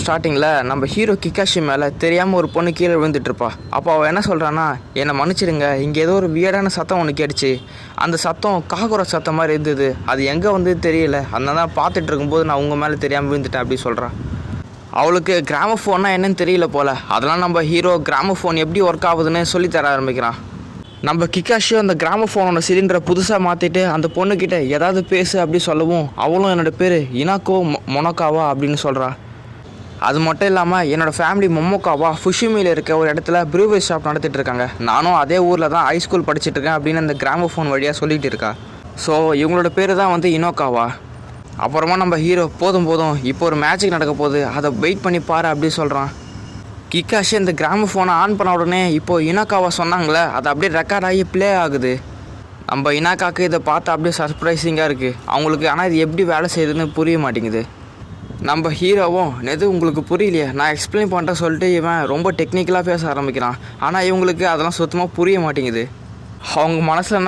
ஸ்டார்டிங்கில் நம்ம ஹீரோ கிகாஷி மேலே தெரியாமல் ஒரு பொண்ணு கீழே விழுந்துட்டுருப்பா. அப்போ அவள் என்ன சொல்கிறான்னா, என்னை மன்னிச்சிடுங்க, இங்கே ஏதோ ஒரு வியர்டான சத்தம் ஒன்று கேட்டுச்சு. அந்த சத்தம் காகுற சத்தம் மாதிரி இருந்தது. அது எங்கே வந்து தெரியல. அதனால தான் பார்த்துட்டு இருக்கும்போது நான் உங்கள் மேலே தெரியாமல் விழுந்துட்டேன் அப்படி சொல்கிறான். அவளுக்கு கிராமஃபோன்னா என்னன்னு தெரியல போல். அதெல்லாம் நம்ம ஹீரோ கிராமஃபோன் எப்படி ஒர்க் ஆகுதுன்னு சொல்லித்தர ஆரம்பிக்கிறான். நம்ம கிகாஷியோ அந்த கிராமஃபோனோட சிலிண்டரை புதுசாக மாற்றிட்டு அந்த பொண்ணுக்கிட்ட ஏதாவது பேசு அப்படி சொல்லவும் அவளும் என்னோடய பேர் இனாக்கோ மொனோக்காவா அப்படின்னு சொல்கிறா. அது மட்டும் இல்லாமல் என்னோடய ஃபேமிலி மொமோக்காவா ஃபுஷிமியில் இருக்க ஒரு இடத்துல ப்ரூவரி ஷாப் நடத்திட்டு இருக்காங்க. நானும் அதே ஊரில் தான் ஹைஸ்கூல் படிச்சுட்ருக்கேன் அப்படின்னு அந்த கிராமஃபோன் வழியாக சொல்லிகிட்டு இருக்கா. ஸோ இவங்களோட பேர் தான் வந்து இனோக்காவா. அப்புறமா நம்ம ஹீரோ போதும் இப்போ ஒரு மேட்சிக் நடக்க போகுது, அதை வெயிட் பண்ணி பாரு அப்படி சொல்கிறான். கிகாஷி இந்த கிராமஃபோனை ஆன் பண்ண உடனே இப்போது இனோக்காவா சொன்னாங்களே அது அப்படியே ரெக்கார்ட் ஆகி ப்ளே ஆகுது. நம்ம இனாக்காவுக்கு இதை பார்த்து அப்படியே சர்ப்ரைசிங்காக இருக்குது அவங்களுக்கு. ஆனால் இது எப்படி வேலை செய்யுதுன்னு புரிய மாட்டேங்குது. நம்ம ஹீரோவும் எது உங்களுக்கு புரியலையே, நான் எக்ஸ்பிளைன் பண்ணுறேன் சொல்லிட்டு இவன் ரொம்ப டெக்னிக்கலாக பேச ஆரம்பிக்கிறான். ஆனால் இவங்களுக்கு அதெல்லாம் சுத்தமாக புரிய மாட்டேங்குது. அவங்க மனசில்